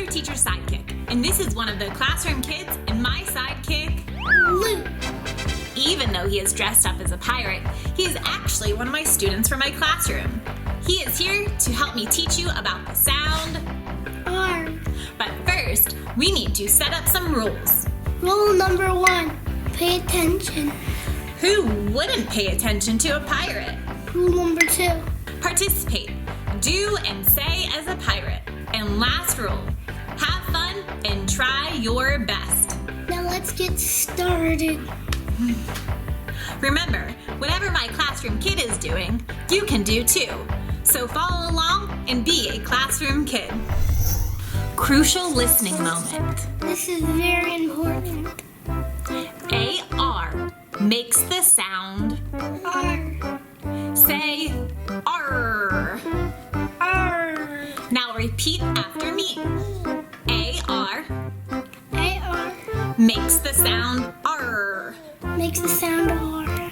your teacher's sidekick, and this is one of the classroom kids and my sidekick, Luke. Even though he is dressed up as a pirate, he is actually one of my students from my classroom. He is here to help me teach you about the sound R. But first, we need to set up some rules. Rule number 1, pay attention. Who wouldn't pay attention to a pirate? Rule number 2. Participate. Do and say as a pirate. And last rule, have fun and try your best. Now let's get started. Remember, whatever my classroom kid is doing, you can do too. So follow along and be a classroom kid. Crucial listening moment. This is very important. A-R makes the sound R. Say R. R. Now repeat after me. A-R A-R makes the sound R. makes the sound R.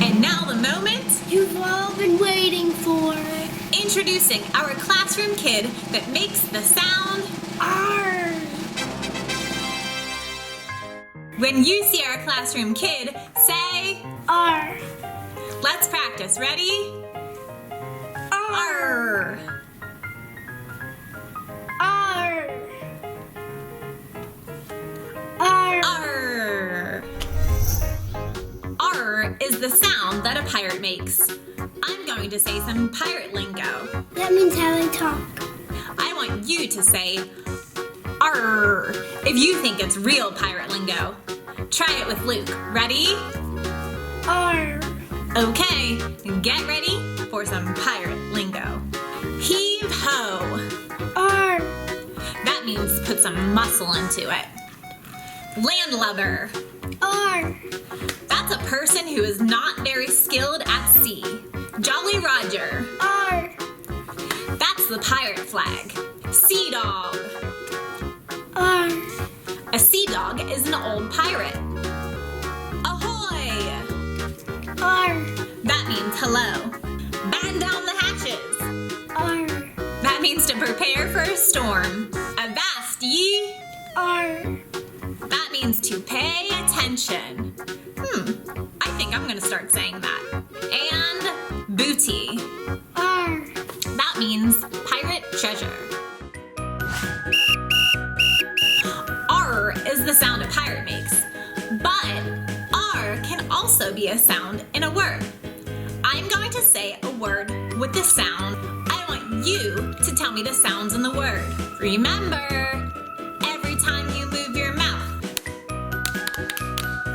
And now the moment, You've all been waiting for. introducing our classroom kid that makes the sound. R. When you see our classroom kid, say R. Let's practice. Ready? R. R. R. R. R is the sound that a pirate makes. I'm going to say some pirate lingo. That means how they talk. I want you to say R if you think it's real pirate lingo. Try it with Luke. Ready? R. Okay, get ready for some pirate lingo. Heave ho. R. That means put some muscle into it. Landlubber. R. That's a person who is not very skilled at sea. Jolly Roger. R. That's the pirate flag. Sea dog. R. A sea dog is an old pirate. Ahoy! R. That means hello. Batten down the hatches. R. That means to prepare for a storm. Avast ye! R. That means to pay attention. I think I'm gonna start saying that. And booty. R. That means pirate treasure. R is the sound a pirate makes, but R can also be a sound in a word. I'm going to say a word with the sound. I want you to tell me the sounds in the word. Remember, every time you move your mouth,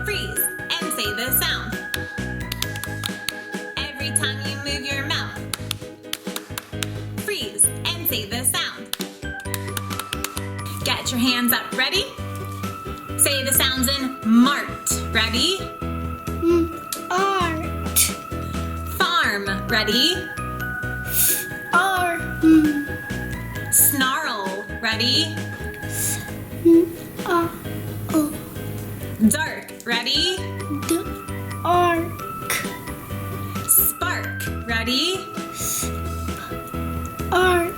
freeze and say the sound. Every time you move your mouth, freeze and say the sound. Get your hands up. Ready? Say the sounds in mart. Ready? Art. Farm. Ready? R. Snarl. Ready? O. Dark. Ready? D. Ark. Spark. Ready? Ark.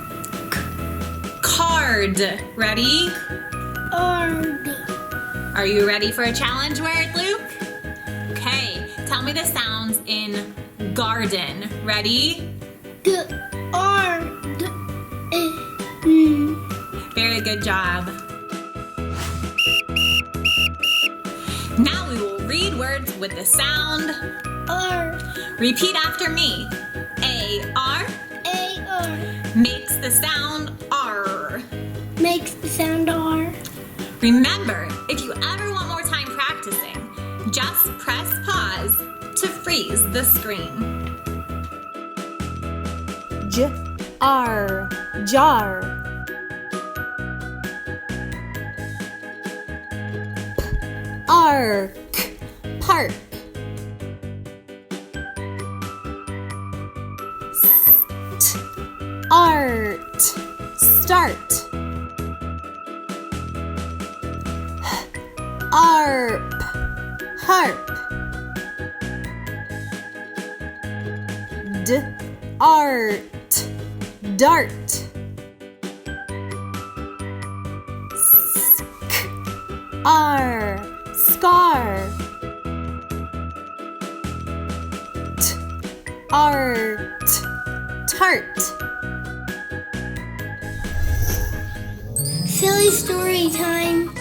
Card. Ready? Ard. Are you ready for a challenge word, Luke? Okay, tell me the sounds in garden. Ready? D. Ard. Very good job. Now we will read words with the sound R. Repeat after me. A-R A-R. makes the sound R. Makes the sound R. Remember, if you ever want more time practicing, just press pause to freeze the screen. J-R, jar. Arc, park. Art, start. Arp, harp. Art, dart. R, scar. Art, tart. Silly story time.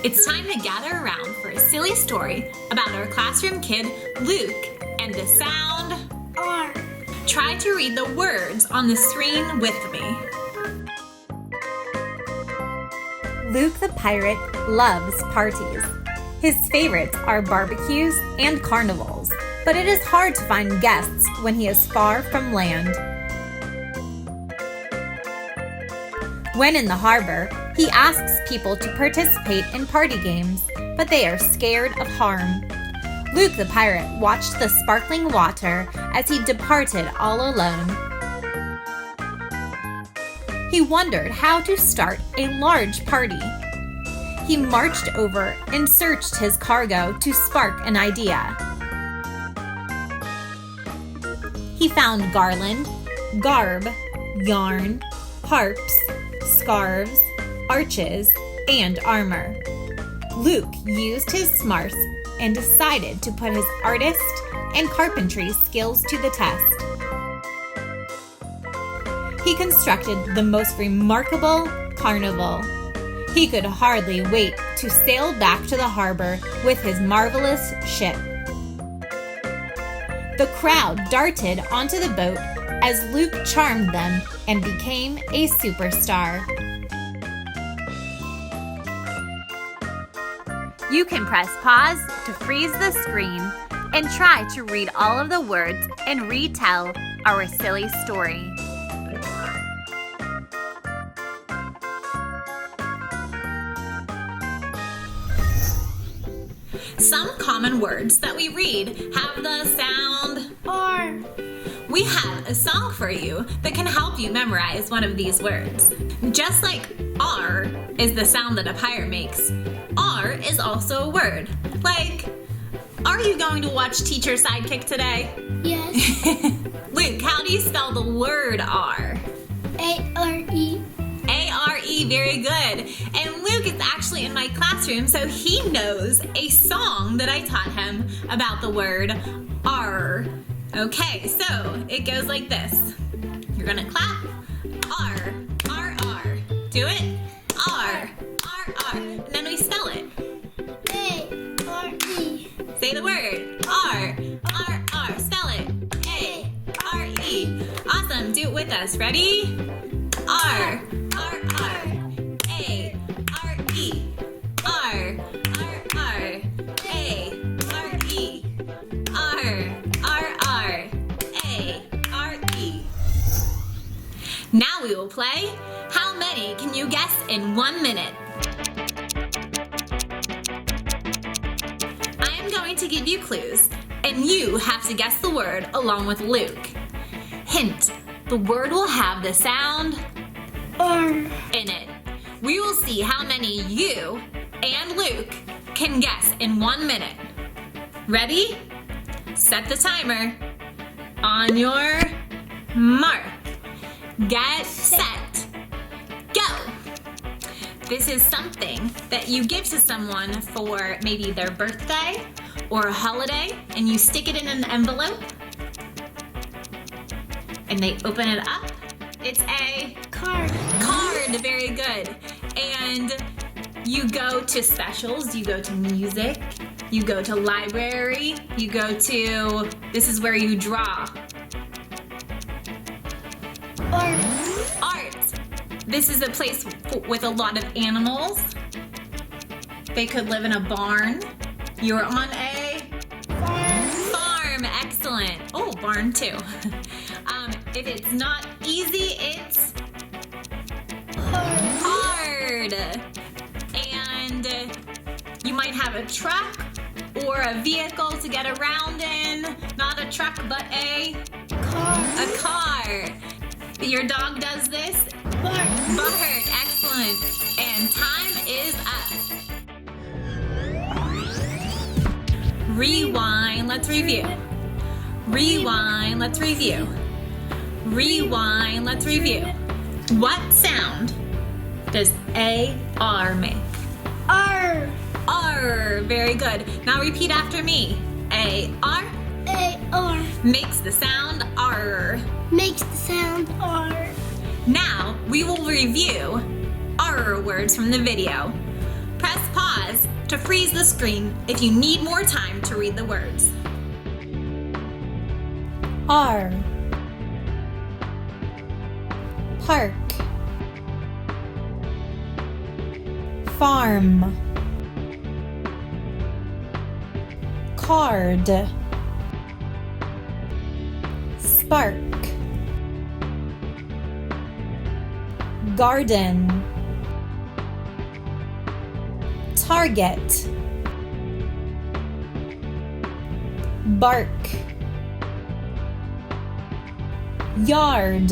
It's time to gather around for a silly story about our classroom kid, Luke, and the sound R. Try to read the words on the screen with me. Luke the pirate loves parties. His favorites are barbecues and carnivals, but it is hard to find guests when he is far from land. When in the harbor, he asks people to participate in party games, but they are scared of harm. Luke the pirate watched the sparkling water as he departed all alone. He wondered how to start a large party. He marched over and searched his cargo to spark an idea. He found garland, garb, yarn, harps, scarves, arches, and armor. Luke used his smarts and decided to put his artist and carpentry skills to the test. He constructed the most remarkable carnival. He could hardly wait to sail back to the harbor with his marvelous ship. The crowd darted onto the boat as Luke charmed them and became a superstar. You can press pause to freeze the screen and try to read all of the words and retell our silly story. Some common words that we read have the sound R. We have a song for you that can help you memorize one of these words. Just like R is the sound that a pirate makes, R is also a word. Like, are you going to watch TeacherSidekick today? Yes. Luke, how do you spell the word R? A-R-E. A-R-E, very good. And Luke is actually in my classroom, so he knows a song that I taught him about the word R. Okay, so it goes like this. You're gonna clap. R, R, R. Do it. R, R, R. And then we spell it. A-R-E. Say the word. R, R, R. Spell it. A-R-E. Awesome. Do it with us. Ready? R, R, R. A-R-E. R, R, R. A-R-E. R, R, R. A-R-E. Now we will play How Many Can You Guess in 1 Minute? I am going to give you clues, and you have to guess the word along with Luke. Hint, the word will have the sound R. in it. We will see how many you and Luke can guess in 1 minute. Ready? Set the timer. On your mark. Get set. Go. This is something that you give to someone for maybe their birthday or a holiday, and you stick it in an envelope and they open it up. It's a Card. card. Very good. And you go to specials, you go to music, you go to library, you go to, this is where you draw. R. Art. This is a place with a lot of animals. They could live in a barn. You're on a farm. Excellent. Oh, barn too. If it's not easy, it's hard. And you might have a truck or a vehicle to get around in. Not a truck, but a car. Your dog does this. Bark. Excellent. And time is up. Rewind. Let's review. Rewind. Let's review. Rewind. Let's review. What sound does A-R make? R. R. Very good. Now repeat after me. A-R A-R. makes the sound R. Makes the sound R. Now we will review R words from the video. Press pause to freeze the screen if you need more time to read the words. R. Park. Farm. Card. Spark. Garden. Target. Bark. Yard.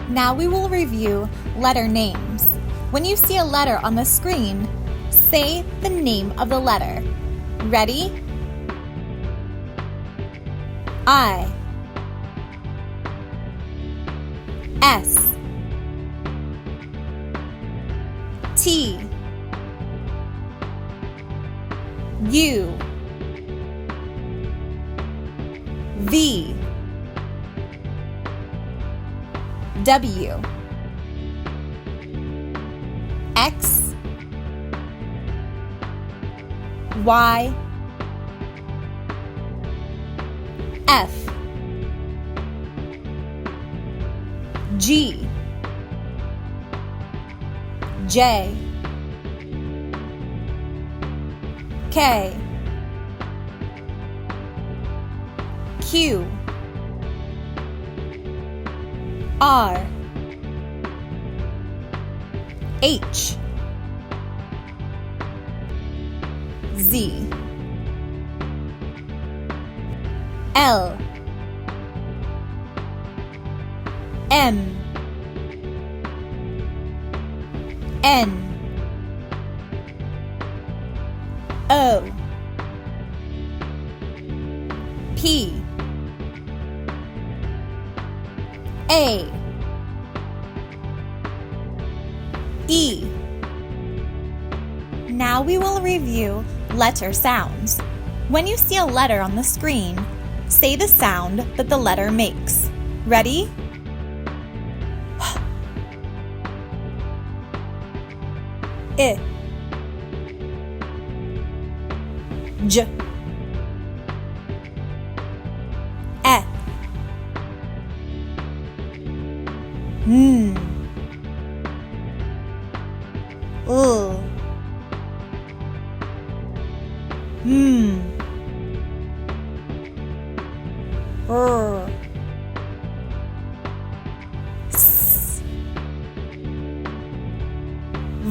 Now we will review letter names. When you see a letter on the screen, say the name of the letter. Ready? I. S. T. U. V. W. X. Y. F. G. J. K. Q. R. H. Z. L. M. N. O. P. A. E. Now we will review letter sounds. When you see a letter on the screen, say the sound that the letter makes. Ready? I. J. E. N. L. M. R. S. V.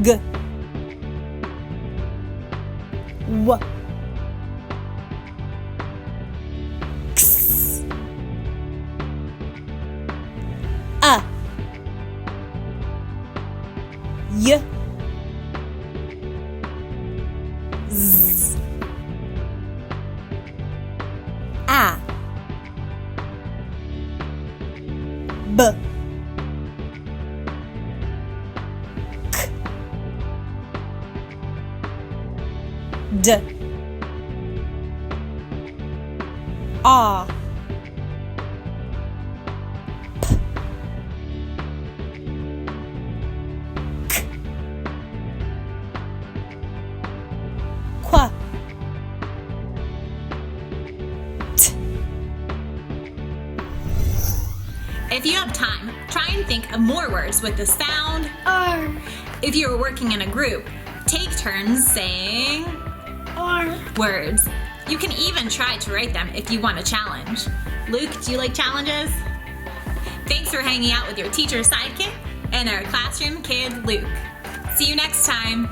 G. W. X. A. Y. Z. A. B. D. A. P. K. Qu. T. If you have time, try and think of more words with the sound. R. If you are working in a group, take turns saying R. words. You can even try to write them if you want a challenge. Luke, do you like challenges? Thanks for hanging out with your teacher sidekick and our classroom kid, Luke. See you next time.